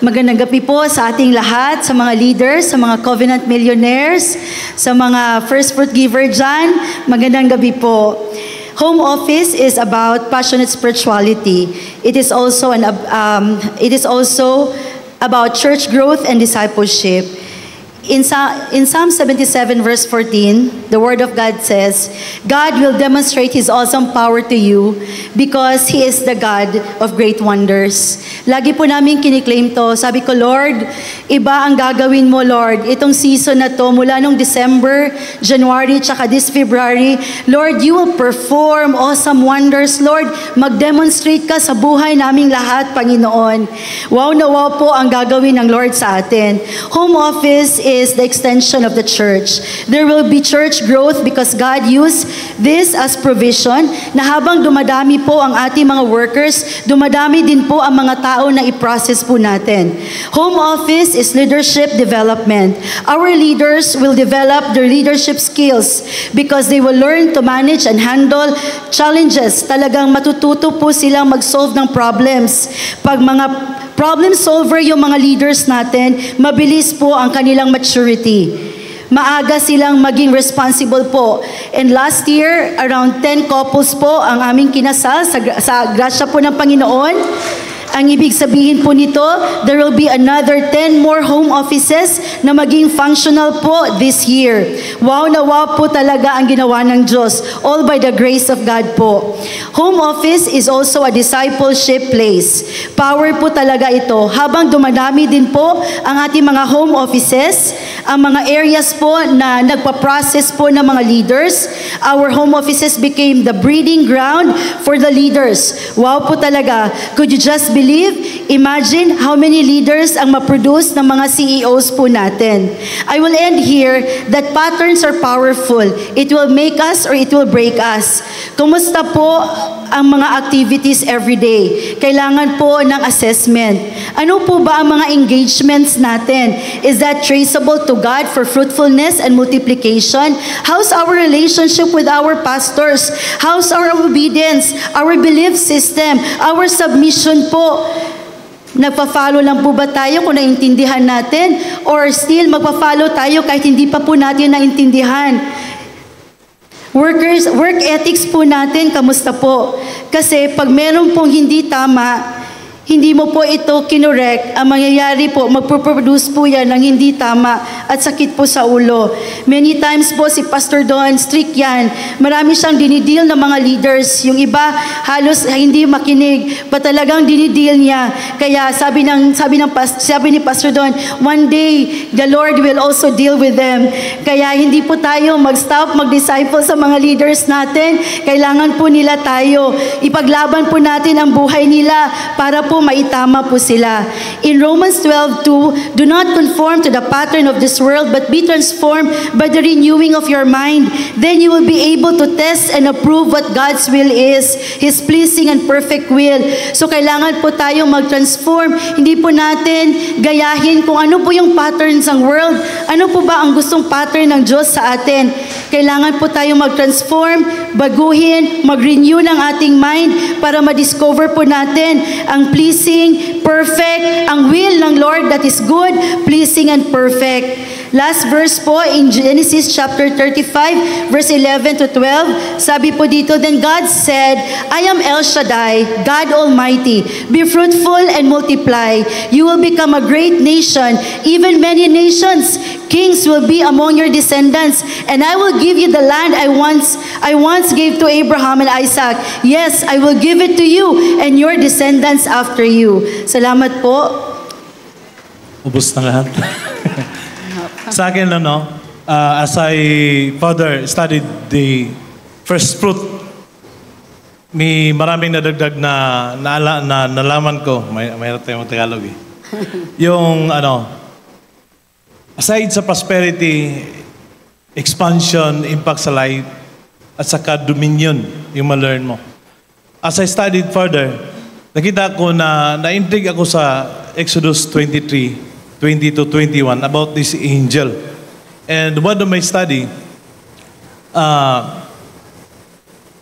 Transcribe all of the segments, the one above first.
Magandang gabi po sa ating lahat, sa mga leaders, sa mga covenant millionaires, sa mga first fruit giver dyan. Magandang gabi po. Home office is about passionate spirituality. It is also about church growth and discipleship. In Psalm 77 verse 14, the Word of God says, God will demonstrate His awesome power to you because He is the God of great wonders. Lagi po namin kiniklaim to. Sabi ko, Lord, iba ang gagawin mo, Lord. Itong season na to, mula nung December, January, tsaka this February, Lord, you will perform awesome wonders. Lord, mag-demonstrate ka sa buhay naming lahat, Panginoon. Wow na wow po ang gagawin ng Lord sa atin. Home office is the extension of the church. There will be church growth because God used this as provision na habang dumadami po ang ating mga workers, dumadami din po ang mga tao na i-process po natin. Home office is leadership development. Our leaders will develop their leadership skills because they will learn to manage and handle challenges. Talagang matututo po silang mag-solve ng problems. Pag mga problem solver yung mga leaders natin, mabilis po ang kanilang maturity. Maaga silang maging responsible po. And last year, around 10 couples po ang aming kinasal sa grasya po ng Panginoon. Ang ibig sabihin po nito, there will be another 10 more home offices na maging functional po this year. Wow na wow po talaga ang ginawa ng Diyos. All by the grace of God po. Home office is also a discipleship place. Power po talaga ito. Habang dumadami din po ang ating mga home offices, ang mga areas po na nagpa-process po ng mga leaders, our home offices became the breeding ground for the leaders. Wow po talaga. Could you just believe? Imagine how many leaders ang ma-produce ng mga CEOs po natin. I will end here that patterns are powerful. It will make us or it will break us. Kumusta po ang mga activities every day? Kailangan po ng assessment. Ano po ba ang mga engagements natin? Is that traceable to God for fruitfulness and multiplication? How's our relationship with our pastors? How's our obedience, our belief system, our submission po? Nagpa-follow lang po ba tayo kung naintindihan natin? Or still magpa-follow tayo kahit hindi pa po natin naintindihan? Work ethics po natin, kamusta po? Kasi pag meron pong hindi tama, hindi mo po ito kinorek, ang mangyayari po, magpo-produce po yan ng hindi tama at sakit po sa ulo. Many times po si Pastor Don, strict yan. Marami siyang dinideal ng mga leaders. Yung iba, halos hindi makinig, pa talagang dinideal niya. Kaya sabi ni Pastor Don, one day, the Lord will also deal with them. Kaya hindi po tayo mag-stop, mag-disciple sa mga leaders natin. Kailangan po nila tayo. Ipaglaban po natin ang buhay nila para po maitama po sila. In Romans 12:2, do not conform to the pattern of this world, but be transformed by the renewing of your mind. Then you will be able to test and approve what God's will is, His pleasing and perfect will. So kailangan po tayong mag-transform. Hindi po natin gayahin kung ano po yung patterns ng world. Ano po ba ang gustong pattern ng Diyos sa atin? Kailangan po tayong mag-transform, baguhin, mag-renew ng ating mind para ma-discover po natin ang pleasing, perfect, ang will ng Lord that is good, pleasing, and perfect. Last verse po in Genesis chapter 35, verse 11 to 12, sabi po dito, then God said, I am El Shaddai, God Almighty. Be fruitful and multiply. You will become a great nation, even many nations. Kings will be among your descendants, and I will give you the land I once gave to Abraham and Isaac. Yes, I will give it to you and your descendants after you. Salamat po. Ubus na lahat. Sa akin lang, no? As I further studied the first fruit, may maraming nadagdag na nalaman ko. Mayroon tayong Tagalog eh. Yung aside sa prosperity, expansion, impact sa life, at saka dominion, yung ma-learn mo. As I studied further, nakita ko na-intrigue ako sa Exodus 23:20-21 about this angel. And one of my study,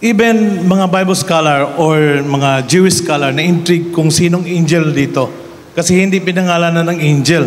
even mga Bible scholar or mga Jewish scholar na-intrigue kung sinong angel dito. Kasi hindi pinangalanan ng angel.